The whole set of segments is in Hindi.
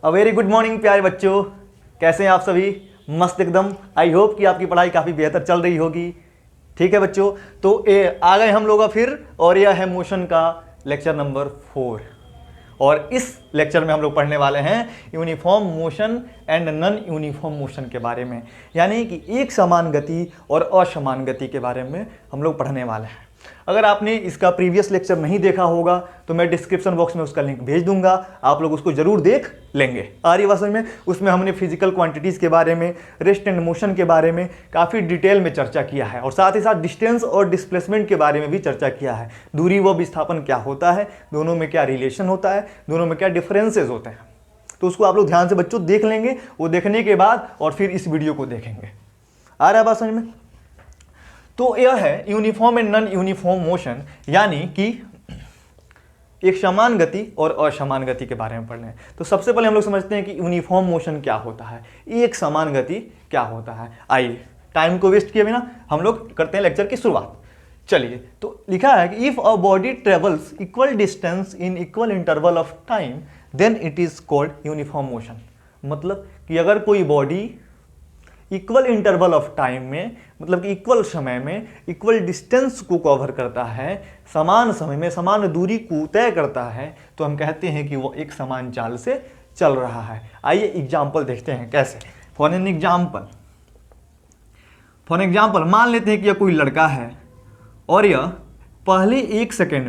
अ वेरी गुड मॉर्निंग प्यारे बच्चों, कैसे हैं आप सभी? मस्त एकदम। आई होप कि आपकी पढ़ाई काफ़ी बेहतर चल रही होगी। ठीक है बच्चों, तो आ गए हम लोग फिर, और यह है मोशन का लेक्चर नंबर 4। और इस लेक्चर में हम लोग पढ़ने वाले हैं uniform motion and non uniform motion के बारे में, यानी कि एक समान गति और असमान गति के बारे में हम लोग पढ़ने वाले हैं। अगर आपने इसका प्रीवियस लेक्चर नहीं देखा होगा तो मैं डिस्क्रिप्शन बॉक्स में उसका लिंक भेज दूंगा, आप लोग उसको जरूर देख लेंगे। आ रही समझ में? उसमें हमने फिजिकल क्वांटिटीज़ के बारे में, रेस्ट एंड मोशन के बारे में काफ़ी डिटेल में चर्चा किया है, और साथ ही साथ डिस्टेंस और डिस्प्लेसमेंट के बारे में भी चर्चा किया है। दूरी व विस्थापन क्या होता है, दोनों में क्या रिलेशन होता है, दोनों में क्या डिफरेंसेस होते हैं, तो उसको आप लोग ध्यान से बच्चों देख लेंगे। वो देखने के बाद और फिर इस वीडियो को देखेंगे। आ रहा है बात समझ में? तो यह है uniform and non uniform motion, यानी कि एक समान गति और असमान गति के बारे में पढ़ लें। तो सबसे पहले हम लोग समझते हैं कि यूनिफॉर्म मोशन क्या होता है, एक समान गति क्या होता है। आइए टाइम को वेस्ट किए बिना हम लोग करते हैं लेक्चर की शुरुआत। चलिए, तो लिखा है कि if a body travels equal distance in equal interval of time then it is called uniform motion. मतलब कि अगर कोई body equal interval of time में, मतलब कि इक्वल समय में इक्वल डिस्टेंस को कवर करता है, समान समय में समान दूरी को तय करता है, तो हम कहते हैं कि वो एक समान चाल से चल रहा है। आइए एग्जाम्पल देखते हैं कैसे। फॉर एन एग्जाम्पल मान लेते हैं कि यह कोई लड़का है और यह पहले एक सेकेंड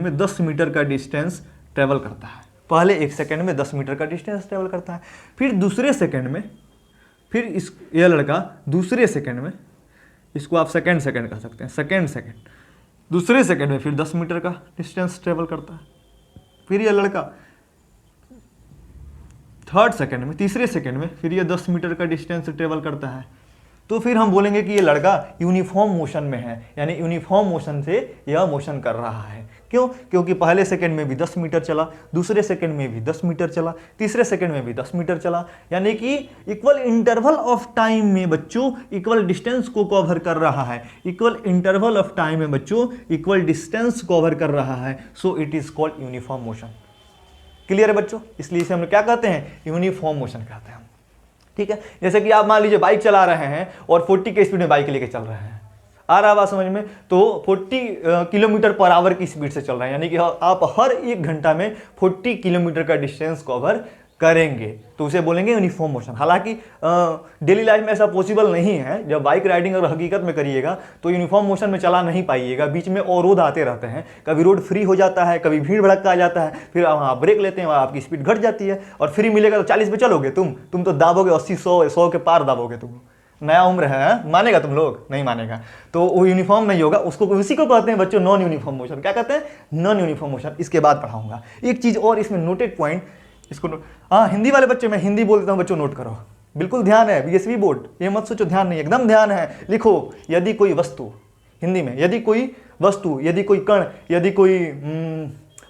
में 10 मीटर का डिस्टेंस ट्रेवल करता है। पहले एक सेकेंड में 10 मीटर का डिस्टेंस ट्रेवल करता है। फिर दूसरे सेकेंड में, यह लड़का दूसरे सेकेंड में, इसको आप सेकेंड कह सकते हैं, सेकेंड दूसरे सेकेंड में फिर 10 मीटर का डिस्टेंस ट्रेवल करता है। फिर यह लड़का थर्ड सेकेंड में, तीसरे सेकेंड में फिर यह 10 मीटर का डिस्टेंस ट्रेवल करता है। तो फिर हम बोलेंगे कि ये लड़का यूनिफॉर्म मोशन में है, यानी यूनिफॉर्म मोशन से यह मोशन कर रहा है। क्यों? क्योंकि पहले सेकंड में भी 10 मीटर चला, दूसरे सेकंड में भी 10 मीटर चला, तीसरे सेकंड में भी 10 मीटर चला, यानी कि इक्वल इंटरवल ऑफ टाइम में बच्चों इक्वल डिस्टेंस को कवर कर रहा है। इक्वल इंटरवल ऑफ टाइम में बच्चों इक्वल डिस्टेंस कवर कर रहा है, so it is called uniform motion. Clear है बच्चों? इसलिए इसे हम क्या कहते हैं? यूनिफॉर्म मोशन कहते हैं। ठीक है, जैसे कि आप मान लीजिए बाइक चला रहे हैं और 40 के स्पीड में बाइक लेके चल रहे हैं। आ रहा बात समझ में? तो 40 किलोमीटर पर आवर की स्पीड से चल रहे हैं, यानी कि आप हर एक घंटा में 40 किलोमीटर का डिस्टेंस कवर करेंगे, तो उसे बोलेंगे यूनिफॉर्म मोशन। हालांकि डेली लाइफ में ऐसा पॉसिबल नहीं है। जब बाइक राइडिंग अगर हकीकत में करिएगा तो यूनिफॉर्म मोशन में चला नहीं पाइएगा। बीच में अवरोध आते रहते हैं, कभी रोड फ्री हो जाता है, कभी भीड़ भड़का आ जाता है, फिर वहाँ ब्रेक लेते हैं, वहाँ आपकी स्पीड घट जाती है, और फ्री मिलेगा तो 40 पे चलोगे तुम तो दाबोगे 80, 100 के पार दाबोगे। तुम नया उम्र है, मानेगा तुम लोग? नहीं मानेगा। तो वो यूनिफॉर्म नहीं होगा, उसी को कहते हैं बच्चों नॉन यूनिफॉर्म मोशन। क्या कहते हैं? Non uniform motion. इसके बाद पढ़ाऊंगा एक चीज़ और इसमें नोटेड पॉइंट, इसको हाँ हिंदी वाले बच्चे, मैं हिंदी बोल देता हूँ बच्चों, नोट करो, बिल्कुल ध्यान है। बीएसवी बोर्ड, ये मत सोचो ध्यान नहीं, एकदम ध्यान है। लिखो, यदि कोई वस्तु, हिंदी में यदि कोई वस्तु, यदि कोई कण, यदि कोई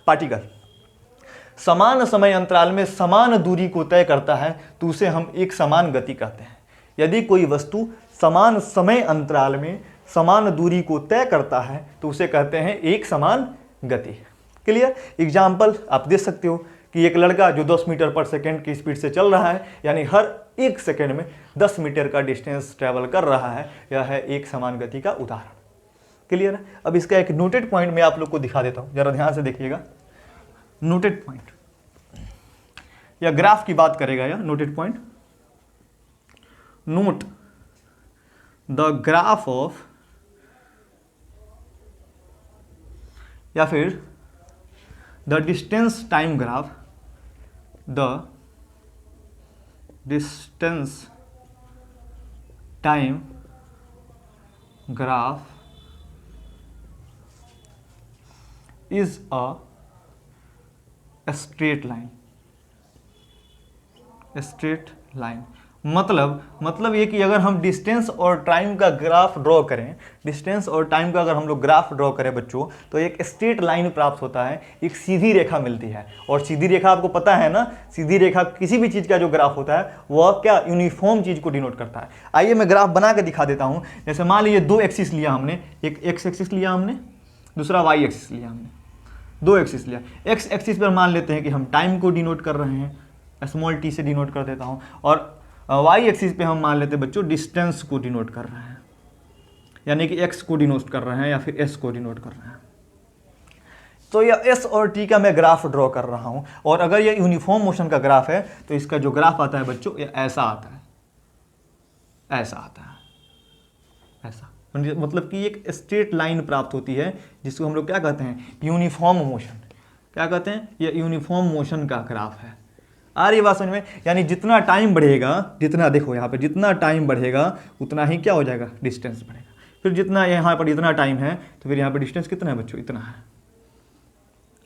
पार्टिकल समान समय अंतराल में समान दूरी को तय करता है तो उसे हम एक समान गति कहते हैं। यदि कोई वस्तु समान समय अंतराल में समान दूरी को तय करता है तो उसे कहते हैं एक समान गति। क्लियर? एग्जाम्पल आप देख सकते हो कि एक लड़का जो 10 मीटर पर सेकेंड की स्पीड से चल रहा है, यानी हर एक सेकेंड में 10 मीटर का डिस्टेंस ट्रैवल कर रहा है, यह है एक समान गति का उदाहरण। क्लियर है? अब इसका एक नोटेड पॉइंट मैं आप लोग को दिखा देता हूं, जरा ध्यान से देखिएगा। नोटेड पॉइंट या ग्राफ की बात करेगा या noted point. Note the graph of, या फिर the distance time graph, the distance time graph is a straight line। मतलब ये कि अगर हम डिस्टेंस और टाइम का ग्राफ ड्रॉ करें, डिस्टेंस और टाइम का अगर हम लोग ग्राफ ड्रॉ करें बच्चों, तो एक स्ट्रेट लाइन प्राप्त होता है, एक सीधी रेखा मिलती है। और सीधी रेखा आपको पता है ना, सीधी रेखा किसी भी चीज़ का जो ग्राफ होता है वह क्या यूनिफॉर्म चीज़ को डिनोट करता है। आइए मैं ग्राफ बना के दिखा देता हूँ। जैसे मान लीजिए 2 एक्सिस लिया हमने, एक एक्स एक्सिस लिया हमने, दूसरा वाई एक्सिस लिया हमने। दो एक्सिस लिया। एक्स एक्सिस पर मान लेते हैं कि हम टाइम को डिनोट कर रहे हैं, स्मॉल टी से डिनोट कर देता हूँ, और वाई एक्सिस पे हम मान लेते हैं बच्चों डिस्टेंस को डिनोट कर रहे हैं, यानी कि एक्स को डिनोट कर रहे हैं या फिर एस को डिनोट कर रहे हैं। तो यह एस और टी का मैं ग्राफ ड्रॉ कर रहा हूँ, और अगर यह यूनिफॉर्म मोशन का ग्राफ है तो इसका जो ग्राफ आता है बच्चों ये ऐसा आता है, ऐसा आता है, ऐसा, मतलब कि एक स्ट्रेट लाइन प्राप्त होती है जिसको हम लोग क्या कहते हैं, यूनिफॉर्म मोशन। क्या कहते हैं, ये यूनिफॉर्म मोशन का ग्राफ है। आ रही बात समझ में? यानी जितना टाइम बढ़ेगा, जितना देखो यहाँ पे जितना टाइम बढ़ेगा उतना ही क्या हो जाएगा, डिस्टेंस बढ़ेगा। फिर जितना यहाँ पर इतना टाइम है तो फिर यहाँ पर डिस्टेंस कितना है बच्चों, इतना है।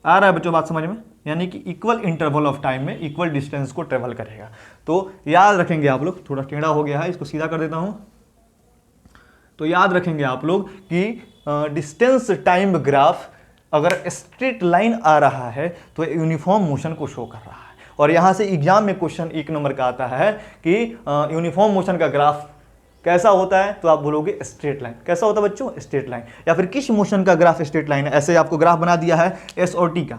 आ रहा है बच्चों बात समझ में? यानी कि इक्वल इंटरवल ऑफ टाइम में इक्वल डिस्टेंस को ट्रेवल करेगा। तो याद रखेंगे आप लोग, थोड़ा टेढ़ा हो गया है, इसको सीधा कर देता हूँ। तो याद रखेंगे आप लोग कि डिस्टेंस टाइम ग्राफ अगर स्ट्रेट लाइन आ रहा है तो यूनिफॉर्म मोशन को शो कर रहा है। और यहाँ से एग्जाम में क्वेश्चन 1 नंबर का आता है कि यूनिफॉर्म मोशन का ग्राफ कैसा होता है, तो आप बोलोगे स्ट्रेट लाइन। कैसा होता है बच्चों, स्ट्रेट लाइन। या फिर किस मोशन का ग्राफ स्ट्रेट लाइन है, ऐसे आपको ग्राफ बना दिया है एस और टी का,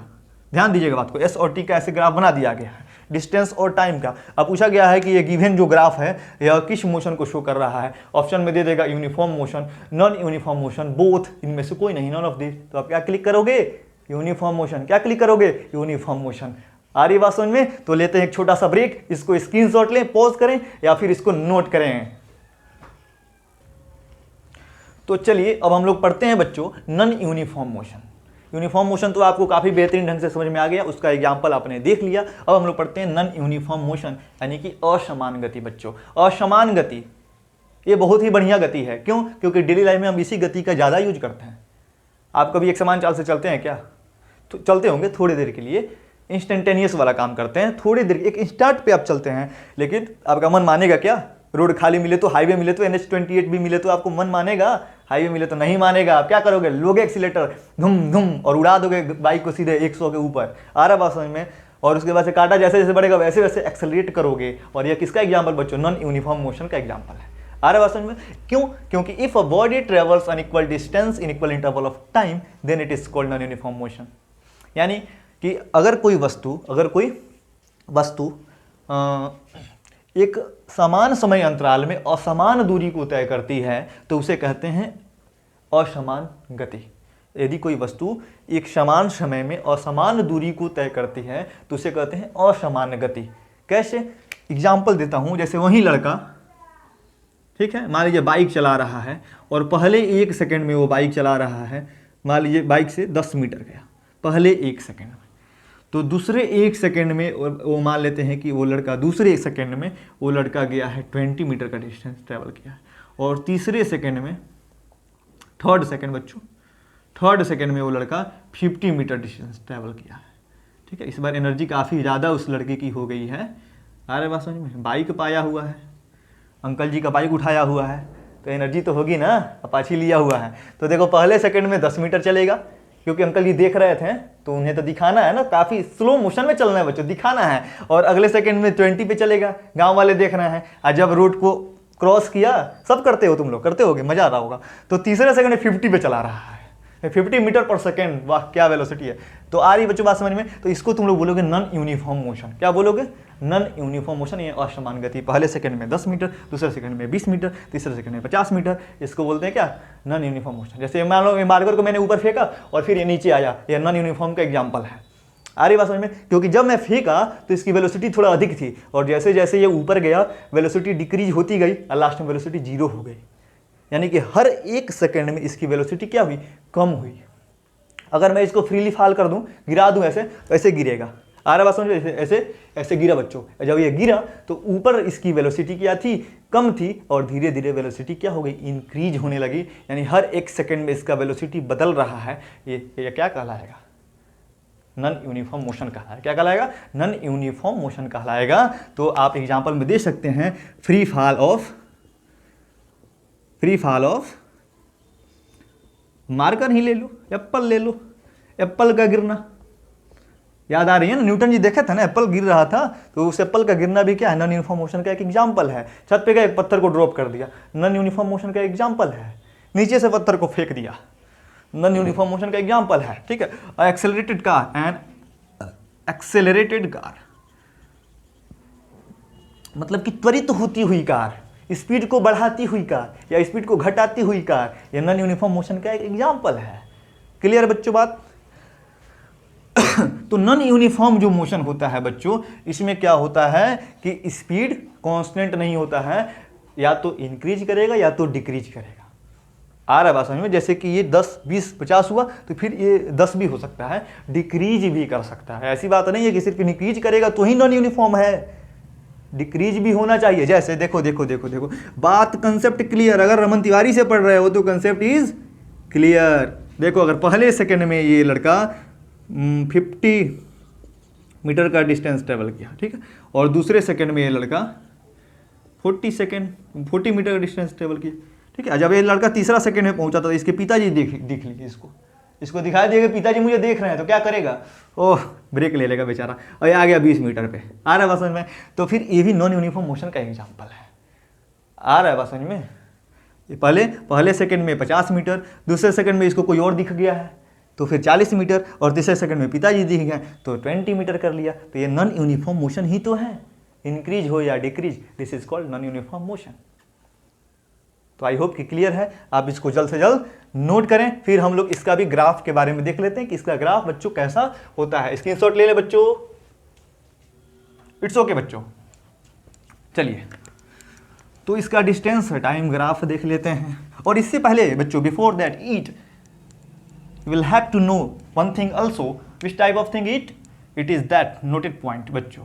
ध्यान दीजिएगा बात को, एस और टी का ऐसे ग्राफ बना दिया गया है डिस्टेंस और टाइम का। अब पूछा गया है कि ये गिवन जो ग्राफ है यह किस मोशन को शो कर रहा है। ऑप्शन में दे देगा uniform motion, non uniform motion, both, इनमें से कोई नहीं, नॉन ऑफ दिस। तो आप क्या क्लिक करोगे, यूनिफॉर्म मोशन। क्या क्लिक करोगे, यूनिफॉर्म मोशन। आ रही बात समझ में? तो लेते हैं एक छोटा सा ब्रेक, इसको स्क्रीनशॉट लें, पॉज करें या फिर इसको नोट करें। तो चलिए अब हम लोग पढ़ते हैं बच्चों non uniform motion. Uniform motion तो आपको काफ़ी बेहतरीन ढंग से समझ में आ गया, उसका एग्जाम्पल आपने देख लिया। अब हम लोग पढ़ते हैं नॉन यूनिफॉर्म मोशन, यानी कि असमान गति। बच्चों असमान गति ये बहुत ही बढ़िया गति है। क्यों? क्योंकि डेली लाइफ में हम इसी गति का ज़्यादा यूज करते हैं। आप कभी एक समान चाल से चलते हैं क्या? तो चलते होंगे थोड़ी देर के लिए, इंस्टेंटेनियस वाला काम करते हैं, थोड़ी देर एक इंस्टार्ट पे आप चलते हैं, लेकिन आपका मन मानेगा क्या? रोड खाली मिले तो, हाईवे मिले तो, NH-28 भी मिले तो आपको मन मानेगा? हाईवे मिले तो नहीं मानेगा। आप क्या करोगे, लोगे एक्सीलेटर धुम धुम और उड़ा दोगे बाइक को सीधे 100 के ऊपर। आ रहा बात समझ में? और उसके बाद से कांटा जैसे जैसे बढ़ेगा वैसे वैसे एक्सेलरेट करोगे। और यह किसका एग्जाम्पल बच्चों, नॉन यूनिफॉर्म मोशन का एग्जाम्पल है। आ रहा बात समझ में? क्यों? क्योंकि if a body travels unequal distance in equal interval of time then it is called non uniform motion. यानी कि अगर कोई वस्तु एक समान समय अंतराल में असमान दूरी को तय करती है तो उसे कहते हैं असमान गति। यदि कोई वस्तु एक समान समय में असमान दूरी को तय करती है तो उसे कहते हैं असमान गति। कैसे? एग्जाम्पल देता हूं, जैसे वही लड़का, ठीक है, मान लीजिए बाइक चला रहा है और पहले 1 सेकंड में वो बाइक चला रहा है, मान लीजिए बाइक से 10 मीटर गया पहले 1 सेकंड में, तो दूसरे 1 सेकंड में वो मान लेते हैं कि वो लड़का दूसरे 1 सेकंड में वो लड़का गया है 20 मीटर का डिस्टेंस ट्रैवल किया है। और तीसरे सेकंड में, थर्ड सेकंड में वो लड़का 50 मीटर डिस्टेंस ट्रैवल किया है। ठीक है, इस बार एनर्जी काफ़ी ज़्यादा उस लड़के की हो गई है। अरे बात समझ में? बाइक पाया हुआ है, अंकल जी का बाइक उठाया हुआ है, तो एनर्जी तो होगी ना, अपाची लिया हुआ है। तो देखो पहले सेकंड में 10 मीटर चलेगा, क्योंकि अंकल जी देख रहे थे तो उन्हें तो दिखाना है ना, काफ़ी स्लो मोशन में चलना है बच्चों, दिखाना है। और अगले सेकंड में 20 पे चलेगा, गांव वाले देख रहे हैं। और जब रोड को क्रॉस किया, सब करते हो तुम लोग, करते होगे, मजा आ रहा होगा, तो तीसरे सेकंड में 50 पे चला रहा है, 50 मीटर पर सेकेंड। वाह क्या वेलोसिटी है। तो आ रही बच्चों बात समझ में? तो इसको तुम लोग बोलोगे नॉन यूनिफॉर्म मोशन। क्या बोलोगे? Non uniform motion. ये असमान गति, पहले सेकंड में 10 मीटर, दूसरे सेकंड में 20 मीटर, तीसरे सेकंड में 50 मीटर, इसको बोलते हैं क्या? Non uniform motion. जैसे मान लो मार्कर को मैंने ऊपर फेंका और फिर ये नीचे आया, ये नॉन यूनिफॉर्म का एग्जाम्पल है। आ रही बात समझ में? क्योंकि जब मैं फेंका तो इसकी वेलोसिटी थोड़ा अधिक थी, और जैसे जैसे ये ऊपर गया वेलोसिटी डिक्रीज होती गई और लास्ट में वेलोसिटी 0 हो गई। यानी कि हर 1 सेकंड में इसकी वेलोसिटी क्या हुई? कम हुई। अगर मैं इसको फ्रीली फाल कर दूं, गिरा दूं ऐसे, तो ऐसे गिरेगा। आ रहा बात समझ? ऐसे ऐसे गिरा बच्चों। जब ये गिरा तो ऊपर इसकी वेलोसिटी क्या थी? कम थी, और धीरे धीरे वेलोसिटी क्या हो गई? इंक्रीज होने लगी। यानी हर 1 सेकंड में इसका वेलोसिटी बदल रहा है। ये क्या कहलाएगा? नॉन यूनिफॉर्म मोशन कहलाएगा। क्या कहलाएगा? नॉन यूनिफॉर्म मोशन कहलाएगा। तो आप एग्जाम्पल में दे सकते हैं फ्री फॉल ऑफ, मार्कर ही ले लो, एप्पल ले लो, एप्पल का गिरना। याद आ रही है ना, न्यूटन जी देखे थे ना, एप्पल गिर रहा था, तो उस एप्पल का गिरना भी क्या है? नॉन यूनिफॉर्म मोशन का एक एग्जाम्पल है। छत पे का एक पत्थर को ड्रॉप कर दिया, नॉन यूनिफॉर्म मोशन का एग्जाम्पल है। नीचे से पत्थर को फेंक दिया, नॉन यूनिफॉर्म मोशन का एग्जाम्पल है, ठीक है। Accelerated car, and accelerated car मतलब कि त्वरित होती हुई कार, स्पीड को बढ़ाती हुई कार या स्पीड को घटाती हुई कार, यह नॉन यूनिफॉर्म मोशन का एक एग्जाम्पल है। क्लियर है बच्चों बात? तो नॉन यूनिफॉर्म जो मोशन होता है बच्चों, इसमें क्या होता है कि स्पीड कांस्टेंट नहीं होता है, या तो इंक्रीज करेगा या तो डिक्रीज करेगा। आ रहा है बात समझ में? जैसे कि ये 10, 20, 50 हुआ तो फिर ये 10 भी हो सकता है, डिक्रीज भी कर सकता है। ऐसी बात नहीं है कि सिर्फ इंक्रीज करेगा तो ही नॉन यूनिफॉर्म है, डिक्रीज भी होना चाहिए। जैसे देखो देखो देखो देखो, बात कंसेप्ट क्लियर। अगर रमन तिवारी से पढ़ रहे हो तो कंसेप्ट इज क्लियर। देखो अगर पहले सेकंड में ये लड़का 50 मीटर का डिस्टेंस ट्रेवल किया, ठीक है, और दूसरे सेकंड में ये लड़का 40 मीटर का डिस्टेंस ट्रेवल किया, ठीक है। जब ये लड़का तीसरा सेकंड में पहुंचा तो इसके पिताजी दिख लीजिए, इसको दिखाई देगा पिताजी मुझे देख रहे हैं, तो क्या करेगा? ओह, ब्रेक ले लेगा बेचारा, और ये आ गया 20 मीटर पे। आ रहा है बात समझ में? तो फिर ये भी नॉन यूनिफॉर्म मोशन का एग्जाम्पल है। आ रहा है बात समझ में? ये पहले सेकंड में 50 मीटर, दूसरे सेकंड में इसको कोई और दिख गया है तो फिर 40 मीटर, और तीसरे सेकंड में पिताजी दिख गए तो 20 मीटर कर लिया। तो ये नॉन यूनिफॉर्म मोशन ही तो है, इंक्रीज हो या decrease, this is called non uniform motion. तो आई होप कि क्लियर है, आप इसको जल्द से जल्द नोट करें। फिर हम लोग इसका भी ग्राफ के बारे में देख लेते हैं कि इसका ग्राफ बच्चों कैसा होता है। स्क्रीनशॉट ले ले बच्चों, इट्स ओके बच्चों। चलिए तो इसका डिस्टेंस टाइम ग्राफ देख लेते हैं। और इससे पहले बच्चों, before that it will have to know one thing also. Which type of thing it is that noted point. बच्चों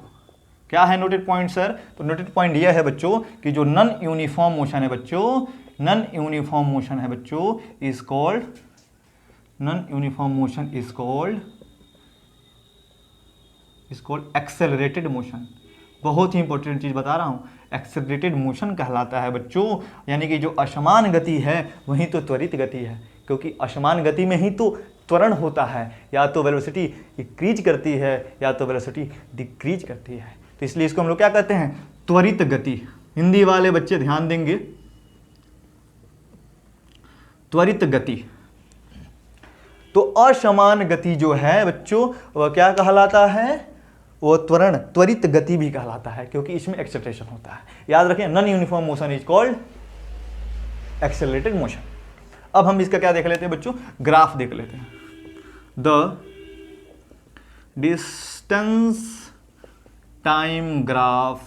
क्या है नोटेड पॉइंट सर? तो नोटेड पॉइंट यह है बच्चों कि जो नॉन यूनिफॉर्म मोशन है बच्चों, नॉन यूनिफॉर्म मोशन है बच्चों, is called, non uniform motion is called accelerated motion. बहुत ही इंपॉर्टेंट चीज बता रहा हूं, एक्सेलरेटेड मोशन कहलाता है बच्चों। यानी कि जो असमान गति है वही तो त्वरित गति है, क्योंकि असमान गति में ही तो त्वरण होता है, या तो वेलोसिटी इंक्रीज करती है या तो वेलोसिटी डिक्रीज करती है। तो इसलिए इसको हम लोग क्या कहते हैं? त्वरित गति। हिंदी वाले बच्चे ध्यान देंगे, त्वरित गति। तो असमान गति जो है बच्चों वह क्या कहलाता है? वो त्वरण, त्वरित गति भी कहलाता है, क्योंकि इसमें एक्सेलरेशन होता है। याद रखें, non uniform motion is called accelerated motion. अब हम इसका क्या देख लेते हैं बच्चों? ग्राफ देख लेते हैं। The distance time graph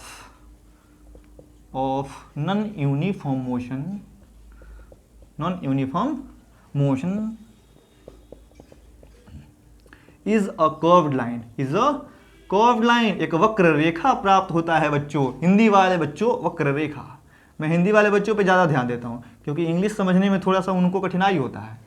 of non uniform motion is a curved line, एक वक्र रेखा प्राप्त होता है बच्चों। हिंदी वाले बच्चों वक्र रेखा। मैं हिंदी वाले बच्चों पे ज़्यादा ध्यान देता हूँ, क्योंकि इंग्लिश समझने में थोड़ा सा उनको कठिनाई होता है।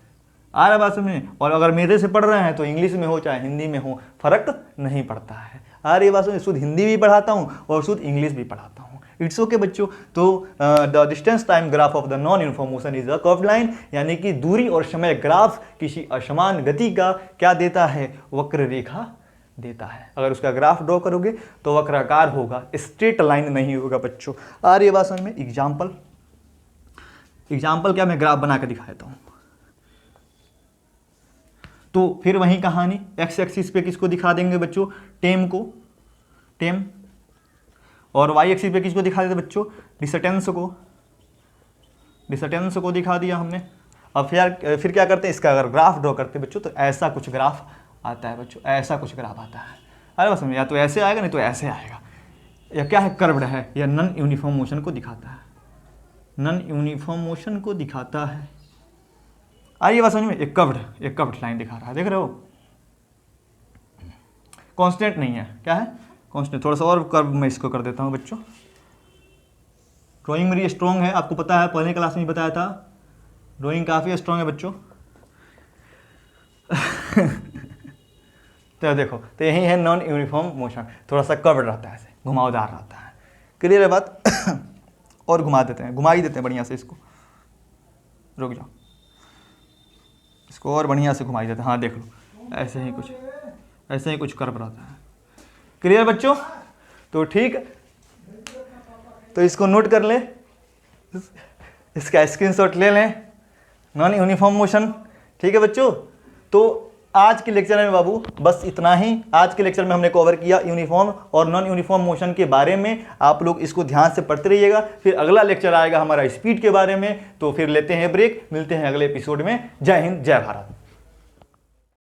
आ रहा बात समझ में? और अगर मेरे से पढ़ रहे हैं तो इंग्लिश में हो चाहे हिंदी में हो, फर्क नहीं पड़ता है। आ रही बात समझ? शुद्ध हिंदी भी पढ़ाता हूँ और शुद्ध इंग्लिश भी पढ़ाता हूँ। इट्स ओके बच्चों। तो the distance time graph of the non uniform motion is a curved line, यानी कि दूरी और समय ग्राफ किसी असमान गति का क्या देता है? वक्र रेखा देता है। अगर उसका ग्राफ ड्रॉ करोगे तो वक्राकार होगा, स्ट्रेट लाइन नहीं होगा बच्चों। आ रही बात समझ में? एग्जाम्पल क्या, मैं ग्राफ बना के दिखा देता हूं। तो फिर वही कहानी, एक्स एक्सिस पे किसको दिखा देंगे बच्चों? टेम। और वाई एक्सिस पे किसको दिखा देते बच्चों? डिस्टेंस को दिखा दिया हमने। अब फिर क्या करते हैं? इसका अगर ग्राफ ड्रॉ करते हैं बच्चों तो ऐसा कुछ ग्राफ आता है बच्चों, ऐसा कुछ ग्राफ आता है। अरे बस या तो ऐसे आएगा नहीं तो ऐसे आएगा। या क्या है? कर्व्ड है, या नॉन यूनिफॉर्म मोशन को दिखाता है, नॉन यूनिफॉर्म मोशन को दिखाता है। आइए बात समझ में? एक कर्व्ड लाइन दिखा रहा है, देख रहे हो? कांस्टेंट नहीं है, क्या है? कांस्टेंट। थोड़ा सा और कर्व मैं इसको कर देता हूं बच्चों। ड्राइंग मेरी स्ट्रॉन्ग है, आपको पता है, पहले क्लास में बताया था, ड्राइंग काफ़ी स्ट्रॉन्ग है बच्चों। तो देखो, तो यही है नॉन यूनिफॉर्म मोशन, थोड़ा सा कर्व्ड रहता है, ऐसे घुमावदार रहता है। क्लियर है बात? और घुमा देते हैं, घुमा ही देते हैं बढ़िया से इसको। रुक जाओ, इसको और बढ़िया से घुमा ही देते हैं। हाँ देख लो, ऐसे ही कुछ कर्व रहता है। क्लियर बच्चों? तो ठीक, तो इसको नोट कर ले, इसका स्क्रीनशॉट ले लें। नॉन यूनिफॉर्म मोशन ठीक है बच्चों, तो आज के लेक्चर में बाबू बस इतना ही। आज के लेक्चर में हमने कवर किया यूनिफॉर्म और नॉन यूनिफॉर्म मोशन के बारे में। आप लोग इसको ध्यान से पढ़ते रहिएगा। फिर अगला लेक्चर आएगा हमारा स्पीड के बारे में। तो फिर लेते हैं ब्रेक, मिलते हैं अगले एपिसोड में। जय हिंद, जय भारत।